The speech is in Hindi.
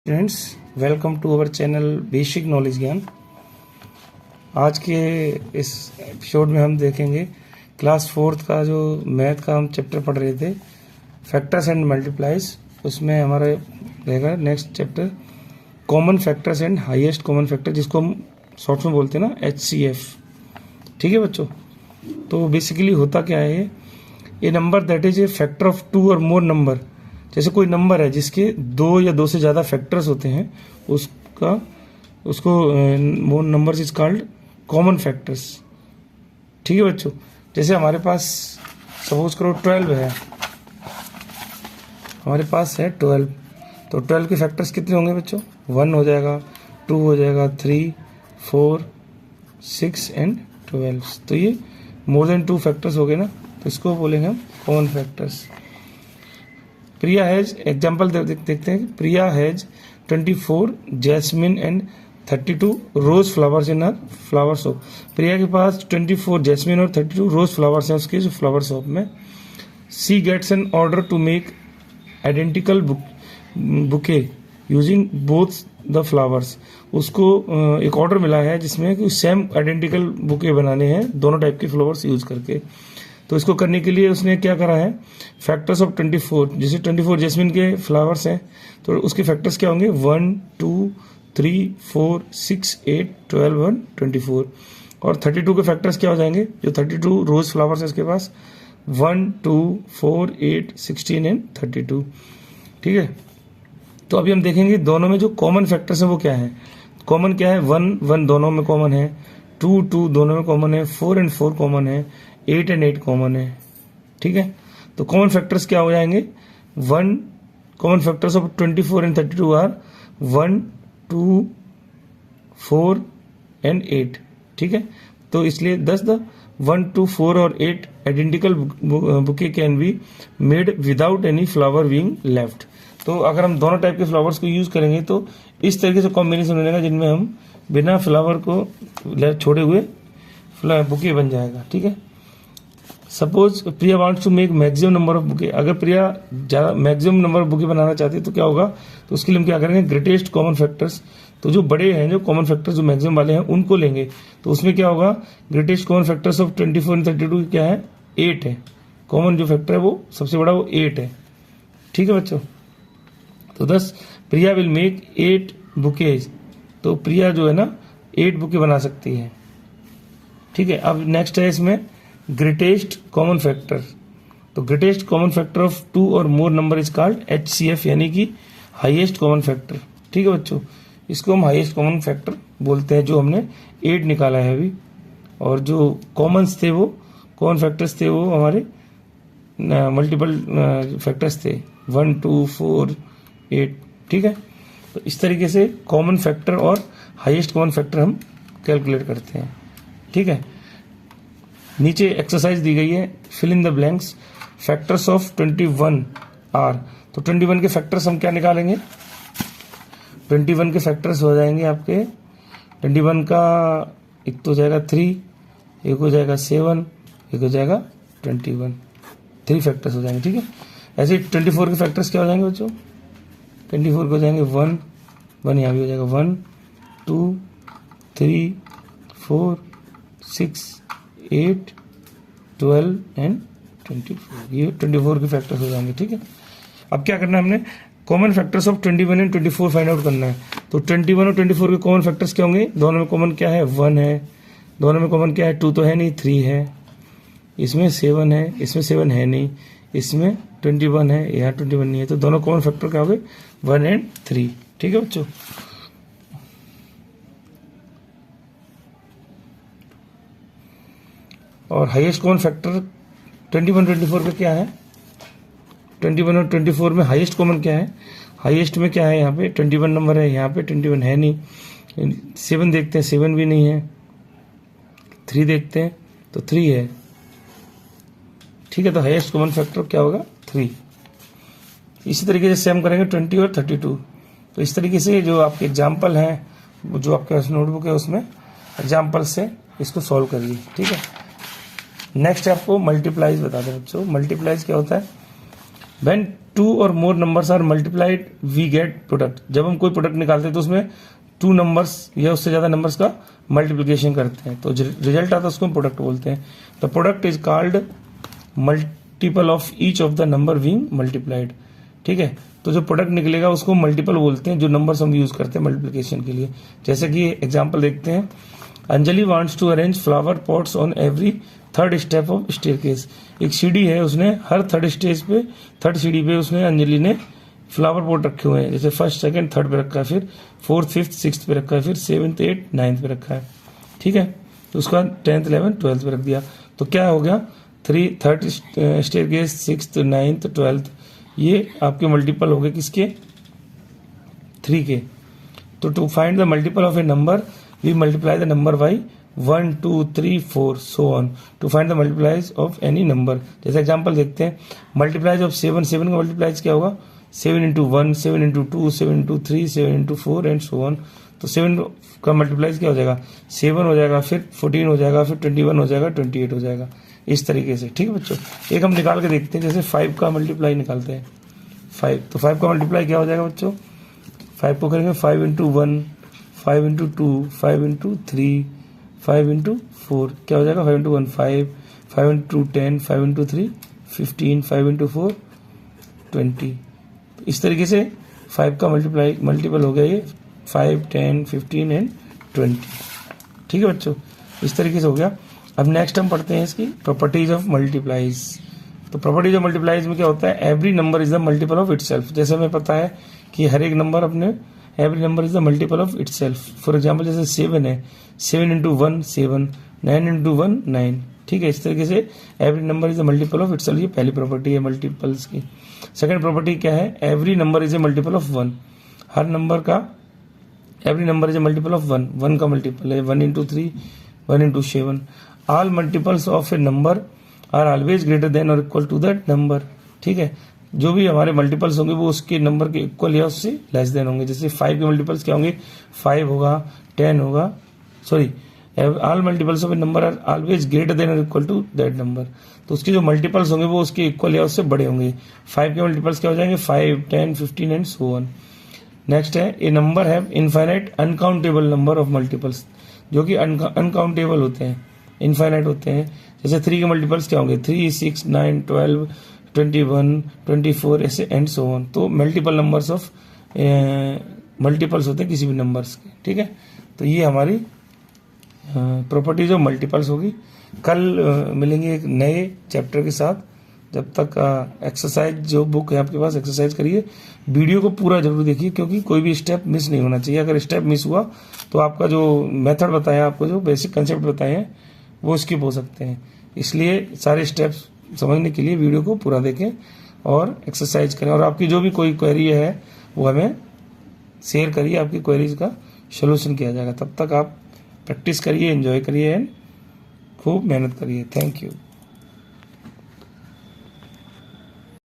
Friends, welcome to our channel basic knowledge Gyan. आज के इस एपिसोड में हम देखेंगे क्लास 4th का जो मैथ का हम चैप्टर पढ़ रहे थे, फैक्टर्स एंड मल्टीप्लाइज। उसमें हमारा रहेगा next chapter common factors and highest common factor, जिसको हम शॉर्ट में बोलते हैं ना HCF। ठीक है बच्चों, तो बेसिकली होता क्या है, ये number that is a factor of 2 और मोर नंबर। जैसे कोई नंबर है जिसके 2 या 2 से ज़्यादा फैक्टर्स होते हैं, उसको मोर numbers is called common factors. ठीक है बच्चों, जैसे हमारे पास सपोज करो 12 है, हमारे पास है 12, तो 12 के फैक्टर्स कितने होंगे बच्चों? 1 हो जाएगा, 2 हो जाएगा, 3, 4, 6 एंड 12। तो ये मोर देन 2 फैक्टर्स हो गए ना, तो इसको बोलेंगे हम common factors. Priya has, example देखते हैं। Priya has 24 jasmine and 32 rose flowers in her flower shop. Priya के पास 24 जैस्मिन और 32 रोज फ्लावर्स हैं उसके जो फ्लावर शॉप में। She gets an order to make identical bouquet using both the flowers. उसको एक ऑर्डर मिला है जिसमें कि सेम आइडेंटिकल बुके बनाने हैं दोनों टाइप के फ्लावर्स यूज करके। तो इसको करने के लिए उसने क्या करा है, फैक्टर्स ऑफ 24, जैसे 24 जैस्मिन के फ्लावर्स हैं तो उसके फैक्टर्स क्या होंगे? 1, 2, 3, 4, 6, 8, 12 और 24। और 32 के फैक्टर्स क्या हो जाएंगे? जो 32 रोज फ्लावर्स है उसके पास 1, 2, 4, 8, 16 एंड 32। ठीक है, तो अभी हम देखेंगे दोनों में जो कॉमन फैक्टर्स हैं वो क्या है। कॉमन क्या है? 1, 1 दोनों में कॉमन है, 2, 2 दोनों में कॉमन है, 4 एंड 4 कॉमन है, 8 एंड 8 कॉमन है। ठीक है, तो कॉमन फैक्टर्स क्या हो जाएंगे? 1 common factors of 24 and 32 are 1, 2, 4 and 8। ठीक है, तो इसलिए 1, 2, 4 और 8 identical bouquet can be made without any flower being left. तो अगर हम दोनों टाइप के फ्लावर्स को यूज करेंगे तो इस तरीके से कॉम्बिनेशन बनेगा जिनमें हम बिना फ्लावर को छोड़े हुए बुके बन जाएगा। ठीक है, suppose Priya wants to make maximum number of bouquet. अगर प्रिया ज़्यादा मैक्सिमम नंबर ऑफ बुके बनाना चाहती है तो क्या होगा? तो उसके लिए हम क्या करेंगे? ग्रेटेस्ट कॉमन फैक्टर्स, तो जो बड़े हैं, जो कॉमन फैक्टर्स जो मैक्सिमम वाले हैं उनको लेंगे। तो उसमें क्या होगा? Greatest common factors of 24 and 32 क्या है? 8 है। कॉमन जो फैक्टर है वो सबसे बड़ा वो 8 है। ठीक है बच्चों, तो 10 प्रिया विल मेक 8 बुकेज। तो प्रिया जो है ना 8 बुके बना सकती है। ठीक है, अब नेक्स्ट है इसमें ग्रेटेस्ट कॉमन फैक्टर। तो ग्रेटेस्ट कॉमन फैक्टर ऑफ 2 और मोर नंबर इज कॉल्ड HCF, यानी कि हाईएस्ट कॉमन फैक्टर। ठीक है बच्चों, इसको हम हाईएस्ट कॉमन फैक्टर बोलते हैं, जो हमने 8 निकाला है अभी। और जो कॉमन्स थे, वो कॉमन फैक्टर्स थे, वो हमारे मल्टीपल फैक्टर्स थे 1, 2, 4, 8। ठीक है, तो इस तरीके से कॉमन फैक्टर और हाईएस्ट कॉमन फैक्टर हम कैलकुलेट करते हैं। ठीक है, नीचे एक्सरसाइज दी गई है, fill in the blanks. Factors of 21 are. तो 21 के फैक्टर्स हम क्या निकालेंगे? 21 के फैक्टर्स हो जाएंगे आपके 21 का एक तो हो जाएगा 3, एक हो जाएगा 7, एक हो जाएगा 21। 3 फैक्टर्स हो जाएंगे। ठीक है, ऐसे 24 के फैक्टर्स क्या हो जाएंगे बच्चों? 24 के हो जाएंगे 1, 1 यहाँ भी हो जाएगा 1, 2, 3, 4, 6, 8, 12 एंड 24। ये 24 के फैक्टर्स हो जाएंगे। ठीक है, अब क्या करना है हमने? Common factors of 21 and 24 find out करना है। तो 21 और 24 के कॉमन फैक्टर्स क्या होंगे? दोनों में कॉमन क्या है? 1 है। दोनों में कॉमन क्या है? 2 तो है नहीं, 3 है। इसमें 7 है, इसमें 7 है नहीं, इसमें 21 है, यहाँ 21 नहीं है। तो दोनों कॉमन फैक्टर क्या हो गए? 1 एंड 3। ठीक है बच्चों, और हाईएस्ट कॉमन फैक्टर 21, 24 का क्या है? 21 और 24 में हाईएस्ट कॉमन क्या है? हाईएस्ट में क्या है? यहाँ पे 21 नंबर है, यहाँ पे 21 है नहीं। 7 देखते हैं, 7 भी नहीं है। 3 देखते हैं तो 3 है। ठीक है, तो हाईएस्ट कॉमन फैक्टर क्या होगा? 3। इसी तरीके से सेम करेंगे 20 और 32। तो इस तरीके से जो आपके एग्जाम्पल हैं, जो आपके नोटबुक है उसमें एग्जाम्पल से इसको सॉल्व करिए। ठीक है, नेक्स्ट आपको मल्टीप्लाइज बता दें बच्चों। मल्टीप्लाइज क्या होता है? व्हेन टू और more numbers are multiplied we get product. जब हम कोई प्रोडक्ट निकालते हैं तो उसमें टू नंबर्स या उससे ज्यादा नंबर्स का मल्टीप्लिकेशन करते हैं, तो रिजल्ट आता है उसको हम प्रोडक्ट बोलते हैं। The product is called multiple of each of the number being multiplied. ठीक है, तो जो प्रोडक्ट निकलेगा उसको मल्टीपल बोलते हैं, जो नंबर्स हम यूज करते हैं मल्टीप्लिकेशन के लिए। जैसे कि एग्जाम्पल देखते हैं, Anjali wants to arrange flower pots on every third step of staircase. एक सीढ़ी है, उसने हर थर्ड सीढ़ी पे उसने अंजलि ने फ्लावर पॉट रखे हुए हैं। जैसे फर्स्ट सेकंड थर्ड पे रखा है, फिर फोर्थ फिफ्थ सिक्स्थ पे रखा है, फिर सेवन्थ एट नाइन्थ पे रखा है। ठीक है, तो उसका 10th 11th 12th पे रख दिया, तो क्या हो गया, third staircase, sixth, 9th, 12th, ये आपके मल्टीपल हो गए किसके, 3 के। तो to find the multiple of a number we multiply the number by 1 2 3 4 so on to find the multiplies of any number. जैसे एग्जांपल देखते हैं, मल्टीप्लाइज ऑफ 7 का मल्टीप्लाइज क्या होगा, 7 into 1, 7 into 2, 7 into 3, 7 into 4 and so on. तो 7 का मल्टीप्लाइज क्या हो जाएगा, 7 हो जाएगा, फिर 14 हो जाएगा, फिर 21 हो जाएगा, 28 हो जाएगा, इस तरीके से। ठीक है बच्चों, एक हम निकाल के देखते हैं, जैसे 5 का मल्टीप्लाई निकालते हैं। 5, तो 5 का मल्टीप्लाई क्या हो जाएगा बच्चों, 5 को करेंगे 5 into 1, 5 into 2, 5 into 3, 5 into 4, क्या हो जाएगा, 5 into 1 5, 5 into 10, 5 into 3 15, 5 into 4 20। इस तरीके से 5 का मल्टीपल हो गया ये 5, 10, 15 एंड 20। ठीक है बच्चों, इस तरीके से हो गया। अब नेक्स्ट हम पढ़ते हैं इसकी प्रॉपर्टीज ऑफ मल्टीप्लाइज। तो प्रॉपर्टीज ऑफ मल्टीप्लाइज में क्या होता है, every number is the multiple of itself. जैसे हमें पता है कि हर एक नंबर अपने, every number is the multiple of itself. For example जैसे 7 है, 7 into 1 7, 9 into 1 9। ठीक है, इस तरीके से every number is the multiple of itself, ये पहली प्रॉपर्टी है मल्टीपल्स की। सेकंड प्रॉपर्टी क्या है, every number is a multiple of 1। हर नंबर का every number is a multiple of 1, 1 का मल्टीपल है 1 into 3, 1 into 7। All multiples of a number are always greater than और इक्वल टू दैट नंबर। ठीक है, जो भी हमारे मल्टीपल्स होंगे वो उसके नंबर के इक्वल या उससे लेस देन होंगे। जैसे 5 के मल्टीपल्स क्या होंगे, 5 होगा, 10 होगा, sorry all multiples of a number are always greater than और इक्वल टू दैट नंबर। तो उसके जो मल्टीपल्स होंगे वो उसके इक्वल या उससे बड़े होंगे। 5 के मल्टीपल्स क्या हो जाएंगे, 5, 10, 15 एंड सो ऑन। नेक्स्ट है, a number have infinite uncountable number of multiples, जो कि अनकाउंटेबल होते हैं, इनफाइनाइट होते हैं। जैसे 3 के मल्टीपल्स क्या होंगे, 3, 6, 9, 12, 21, 24 ऐसे एंड सो ऑन। तो मल्टीपल नंबर्स ऑफ मल्टीपल्स होते हैं किसी भी नंबर्स के। ठीक है, तो ये हमारी प्रॉपर्टीज ऑफ मल्टीपल्स होगी। कल मिलेंगे एक नए चैप्टर के साथ। जब तक एक्सरसाइज जो बुक है आपके पास, एक्सरसाइज करिए, वीडियो को पूरा जरूर देखिए, क्योंकि कोई भी स्टेप मिस नहीं होना चाहिए। अगर स्टेप मिस हुआ तो आपका जो मेथड बताया, आपको जो बेसिक कंसेप्ट बताए हैं वो स्किप हो सकते हैं। इसलिए सारे स्टेप्स समझने के लिए वीडियो को पूरा देखें और एक्सरसाइज करें। और आपकी जो भी कोई क्वेरी है वो हमें शेयर करिए, आपकी क्वेरीज का सोल्यूशन किया जाएगा। तब तक आप प्रैक्टिस करिए, एंजॉय करिए एंड खूब मेहनत करिए। Thank you.